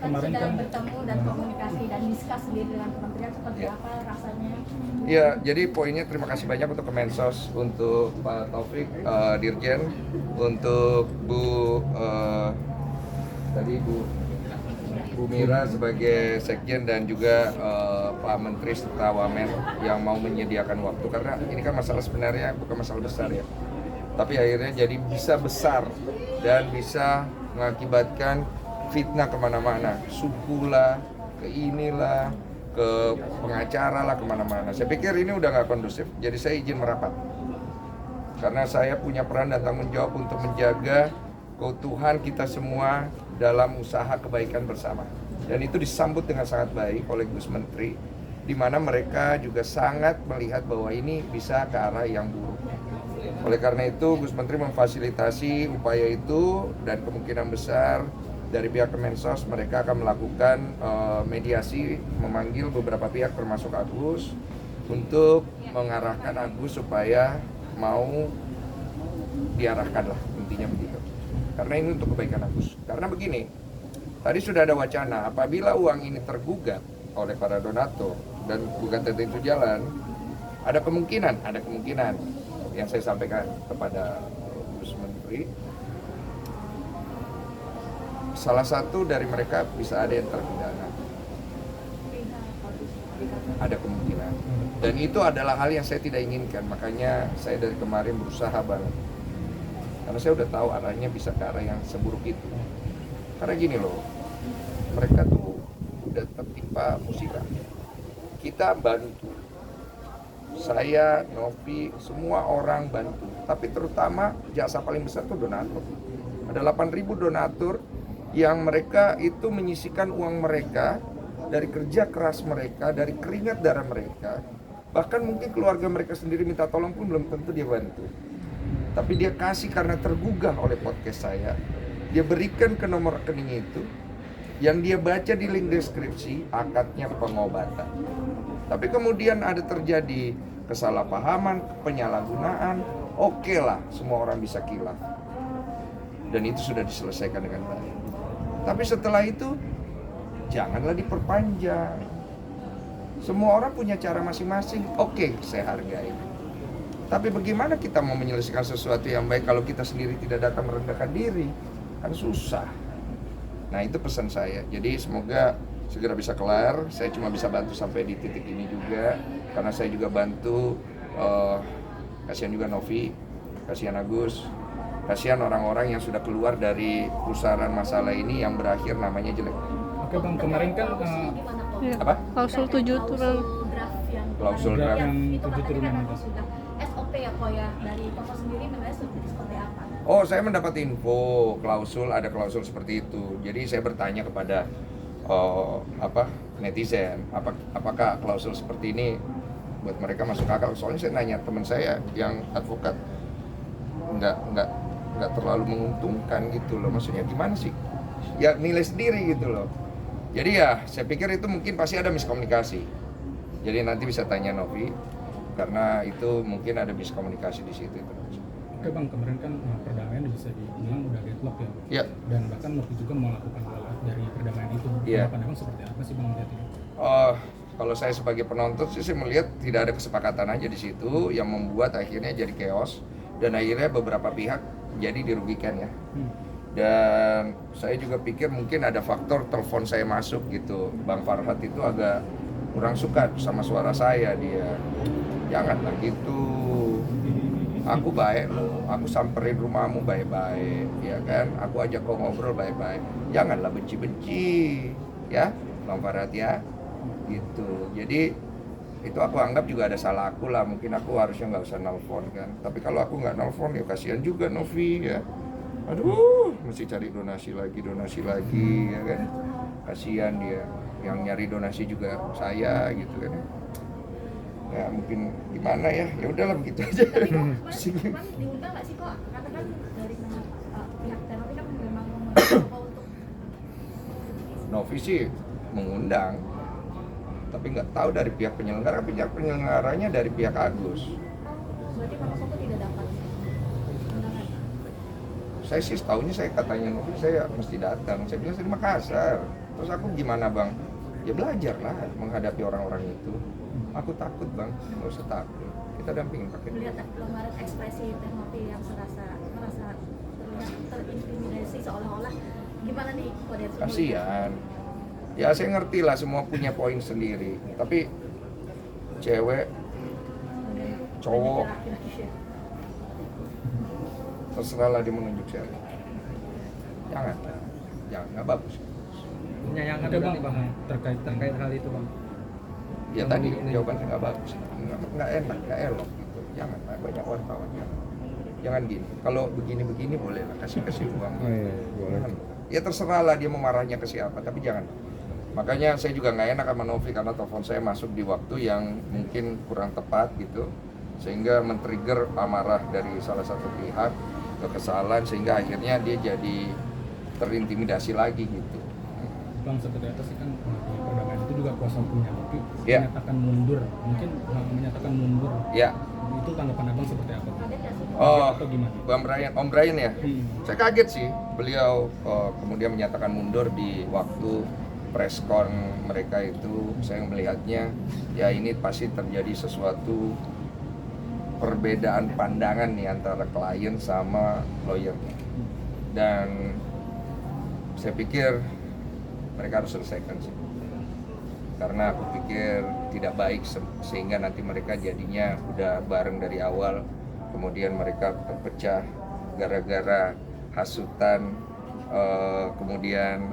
kemarin sudah kan bertemu dan komunikasi dan diskus sendiri dengan kementerian seperti apa rasanya? Ya, jadi poinnya terima kasih banyak untuk Kemensos, untuk Pak Taufik, Dirjen, untuk tadi Bu Mira sebagai Sekjen dan juga Pak Menteri serta Wamen yang mau menyediakan waktu, karena ini kan masalah sebenarnya bukan masalah besar ya, tapi akhirnya jadi bisa besar dan bisa mengakibatkan fitnah kemana-mana, suku lah, ke inilah, ke pengacara lah, kemana-mana. Saya pikir ini udah nggak kondusif, jadi saya izin merapat karena saya punya peran dan tanggung jawab untuk menjaga keutuhan kita semua dalam usaha kebaikan bersama. Dan itu disambut dengan sangat baik oleh Gus Menteri, di mana mereka juga sangat melihat bahwa ini bisa ke arah yang buruk. Oleh karena itu Gus Menteri memfasilitasi upaya itu, dan kemungkinan besar dari pihak Kemensos mereka akan melakukan mediasi, memanggil beberapa pihak termasuk Agus untuk mengarahkan Agus supaya mau diarahkan lah, intinya begitu. Karena ini untuk kebaikan Agus. Karena begini, tadi sudah ada wacana apabila uang ini tergugat oleh para donatur dan gugatan itu jalan, ada kemungkinan yang saya sampaikan kepada Gus Menteri, salah satu dari mereka bisa ada yang terpidana. Ada kemungkinan. Dan itu adalah hal yang saya tidak inginkan, makanya saya dari kemarin berusaha banget. Karena saya udah tahu arahnya bisa ke arah yang seburuk itu. Karena gini loh, mereka tuh udah tertimpa musibah. Kita bantu. Saya, Novi, semua orang bantu. Tapi terutama jasa paling besar tuh donatur. Ada 8.000 donatur yang mereka itu menyisikan uang mereka dari kerja keras mereka, dari keringat darah mereka. Bahkan mungkin keluarga mereka sendiri minta tolong pun belum tentu dia bantu. Tapi dia kasih karena tergugah oleh podcast saya. Dia berikan ke nomor rekening itu, yang dia baca di link deskripsi, akadnya pengobatan. Tapi kemudian ada terjadi kesalahpahaman, penyalahgunaan, oke lah, semua orang bisa khilaf. Dan itu sudah diselesaikan dengan baik. Tapi setelah itu, janganlah diperpanjang. Semua orang punya cara masing-masing, oke, saya hargai. Tapi bagaimana kita mau menyelesaikan sesuatu yang baik kalau kita sendiri tidak datang merendahkan diri? Kan susah. Nah itu pesan saya. Jadi semoga segera bisa kelar. Saya cuma bisa bantu sampai di titik ini juga. Karena saya juga bantu, kasihan juga Novi, kasihan Agus, kasihan orang-orang yang sudah keluar dari pusaran masalah ini yang berakhir namanya jelek. Oke Bang, kemarin kan Apa? Klausul 7 turun. Klausul draft. yang Itu 7 katanya turunan kan itu. sudah SOP ya kok ya, dari Koko sendiri memangnya seperti apa? Oh, saya mendapat info klausul, ada klausul seperti itu. Jadi saya bertanya kepada netizen, apakah klausul seperti ini buat mereka masuk akal? Soalnya saya nanya teman saya yang advokat, nggak terlalu menguntungkan gitu loh. Maksudnya gimana sih? Ya nilai sendiri gitu loh. Jadi ya saya pikir itu mungkin pasti ada miskomunikasi. Jadi nanti bisa tanya Novi, karena itu mungkin ada miskomunikasi di situ. Oke Bang, kemarin kan perdamaian bisa dibilang udah deadlock ya. Ya. Dan bahkan Novi juga melakukan walkout dari perdamaian itu. Iya. Tanggapan Abang seperti apa sih Bang melihatnya? Kalau saya sebagai penonton sih saya melihat tidak ada kesepakatan aja di situ yang membuat akhirnya jadi chaos dan akhirnya beberapa pihak jadi dirugikan ya. Dan saya juga pikir mungkin ada faktor telepon saya masuk gitu. Bang Farhat itu agak kurang suka sama suara saya, dia. Janganlah gitu. Aku baik loh, aku samperin rumahmu baik-baik, ya kan? Aku ajak kau ngobrol baik-baik. Janganlah benci-benci, ya, Bang Farhat ya. Gitu. Jadi itu aku anggap juga ada salah aku lah. Mungkin aku harusnya nggak usah nelfon kan. Tapi kalau aku nggak nelfon ya kasihan juga Novi ya. Aduh, mesti cari donasi lagi ya kan. Kasihan dia, yang nyari donasi juga saya gitu kan. Ya mungkin gimana ya, ya udahlah begitu aja. Kemarin diundang nggak sih kok? Katakan dari pihak Tenovi kan memang mengundang Koko untuk Novi sih mengundang, tapi nggak tahu dari pihak penyelenggaranya dari pihak Agus. berarti Koko Koko tidak dapat undangan. Saya sih setahunya saya katanya Novi saya mesti datang. Saya bilang saya di Makassar. Terus aku gimana bang? Ya belajar lah menghadapi orang-orang itu. Aku takut bang, nggak usah takut. Kita dampingin pakai duit. Melihat kemarin ekspresi Teh Novi yang merasa terlihat terintimidasi seolah-olah gimana nih kode etik? Kasihan. Ya saya ngerti lah semua punya poin sendiri. Tapi cewek, cowok, Laki-laki ya. terserah lah dia menunjuk siapa. Jangan, nggak bagus. Menyayangkan Ada berarti, bang terkait hal itu bang. Ya tadi jawabannya nggak bagus, nggak enak, nggak elok gitu. Jangan lah, banyak wartawan jangan gini. Kalau begini boleh lah, kasih uang. Oh, iya, boleh. Jangan. Ya terserah lah dia mau marahnya ke siapa, tapi jangan. Makanya saya juga nggak enak sama Novi karena telepon saya masuk di waktu yang mungkin kurang tepat gitu, sehingga men-trigger amarah dari salah satu pihak, kekesalan, sehingga akhirnya dia jadi terintimidasi lagi gitu. Bang, seperti apa sih kan di perdamaian itu juga kuasa hukumnya Novi Ya. menyatakan mundur, mungkin menyatakan mundur. Ya, Itu tanggapan abang seperti apa? Kaget nggak sih? oh, Atau gimana? Om Brian ya. Hmm. Saya kaget sih, beliau kemudian menyatakan mundur di waktu preskon mereka itu. Saya melihatnya, ya ini pasti terjadi sesuatu perbedaan pandangan nih antara klien sama lawyernya. Dan saya pikir mereka harus selesaikan sih. Karena aku pikir tidak baik sehingga nanti mereka jadinya udah bareng dari awal, kemudian mereka terpecah gara-gara hasutan, kemudian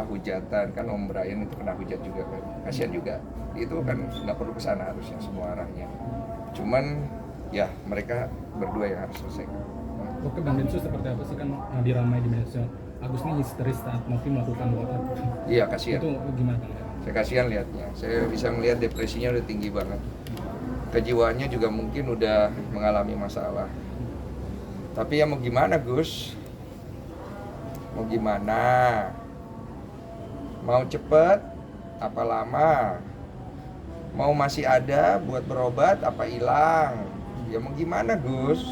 hujatan. Kan Om Brian itu kena hujat juga kan, kasihan juga. Itu kan nggak perlu kesana harusnya semua arahnya. Cuman ya mereka berdua yang harus selesaikan. Oke Bang Densus, seperti apa sih kan diramai di media sosial Agus ini histeris saat Novi melakukan walkout. Iya kasihan. Itu gimana Bang? Saya kasihan lihatnya. Saya bisa melihat depresinya udah tinggi banget. Kejiwaannya juga mungkin udah mengalami masalah. Tapi ya mau gimana Gus? Mau gimana? Mau cepet? Apa lama? Mau masih ada buat berobat? Apa hilang? Ya mau gimana Gus?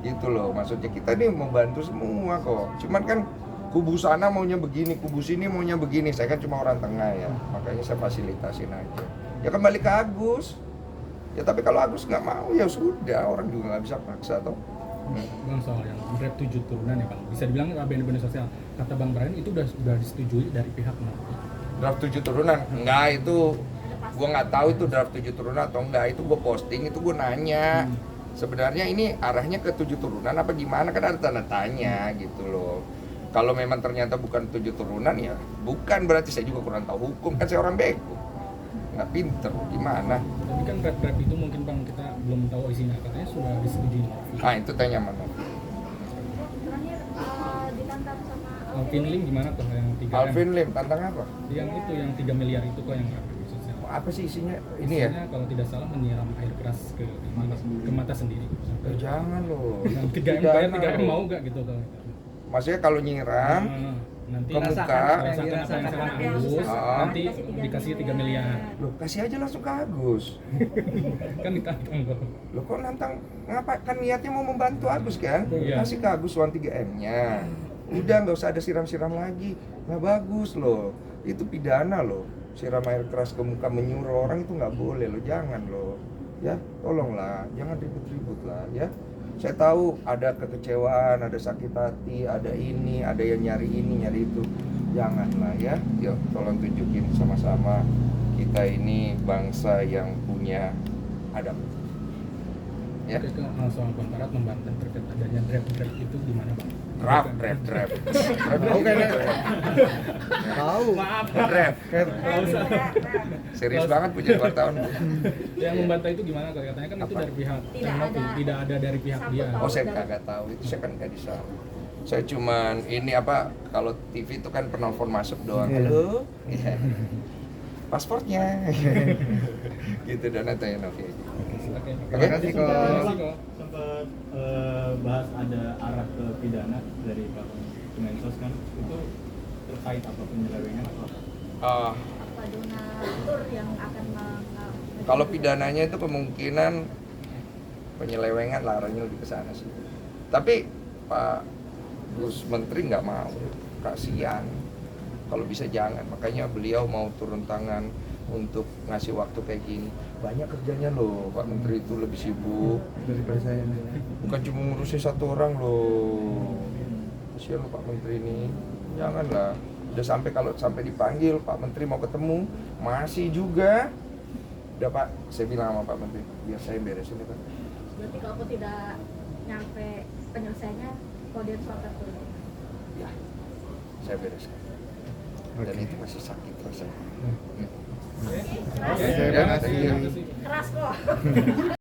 Gitu loh, maksudnya kita nih mau bantu semua kok. Cuman kan kubu sana maunya begini, kubu sini maunya begini. Saya kan cuma orang tengah ya, makanya saya fasilitasin aja. Ya kembali ke Agus. Ya tapi kalau Agus nggak mau ya sudah, orang juga nggak bisa paksa toh. Bang, soal yang draft 7 turunan ya Bang, bisa dibilang ABN media sosial, kata Bang Brian itu udah disetujui dari pihak Novi. Draft 7 turunan? Enggak, itu gua nggak tahu itu draft 7 turunan atau enggak. Itu gua posting, itu gua nanya. Sebenarnya ini arahnya ke 7 turunan apa gimana, kan ada tanda tanya gitu loh. Kalau memang ternyata bukan 7 turunan ya bukan, berarti saya juga kurang tahu hukum, kan saya orang bego, nggak pinter gimana. Tapi kan draft itu mungkin Bang kita belum tahu isinya, katanya sudah disetujui Novi. Nah itu tanya mana. Terakhir ditantang sama Alvin Lim gimana tuh yang 3 Alvin Lim tantang apa? Yang itu yang 3 miliar itu kok yang media sosial. Apa sih isinya? Ini ya? Isinya kalau tidak salah menyiram air keras ke mata sendiri. Oh, jangan loh. Yang 3M Pidana bayar 3M loh. mau gak gitu kalau itu? Maksudnya kalau nyiram Nanti ke muka, rasakan apa yang dirasakan dirasakan Agus, Ah. nanti dikasih 3 miliar. loh kasih aja langsung ke Agus. Kan ditantang kok. Loh kok nantang, ngapa, kan niatnya mau membantu Agus kan? Iya. Kasih ke Agus uang 3M-nya. Udah nggak usah ada siram-siram lagi. Nggak bagus loh. Itu pidana loh. Siram air keras ke muka menyuruh orang itu nggak boleh loh. Jangan loh. Ya, tolonglah. Jangan ribut-ribut lah ya. Saya tahu ada kekecewaan, ada sakit hati, ada ini, ada yang nyari ini, nyari itu. Janganlah ya. Yuk, tolong tunjukin sama-sama kita ini bangsa yang punya adab. Ya. Oke, soal Bang Barat membantah terkait adanya draft itu gimana Bang? Draft. Tahu kayaknya. Tahu. Maaf. Draft. Serius banget punya wartawan. Yang membantah itu gimana? Katanya kan itu Apa? dari pihak Tidak Novi, ada tidak ada dari pihak sangkut dia. paut. Oh saya kagak tahu itu, saya kan nggak di sana. Saya cuman ini apa, kalau TV itu kan penelpon masuk doang. Iya. Halo. Iya. Pasportnya. Gitu dan tanya Novi. Oke. Terima kasih, Ko. Terima kasih, Ko. Sempat bahas ada arah ke pidana dari Pak Kemensos kan, itu terkait apa penyelewengan atau apa? apa donatur yang akan Kalau pidananya itu kemungkinan penyelewengan lah, arahnya lebih ke sana sih. Tapi Pak Gus Menteri nggak mau, kasihan. Kalau bisa jangan. Makanya beliau mau turun tangan untuk ngasih waktu kayak gini. Banyak kerjanya loh, Pak Menteri itu lebih sibuk. Daripada saya. Bukan cuma ngurusin satu orang loh. Kasihan loh Pak Menteri ini. Janganlah. Udah sampai kalau sampai dipanggil Pak Menteri mau ketemu, masih juga. Udah Pak, saya bilang sama Pak Menteri, biar saya beresin ya Pak. Berarti kalau aku tidak nyampe penyelesaiannya, Kodir protes dulu. Ya, saya bereskan. Dan itu masih sakit rasanya. Keras, Terima kasih. keras kok.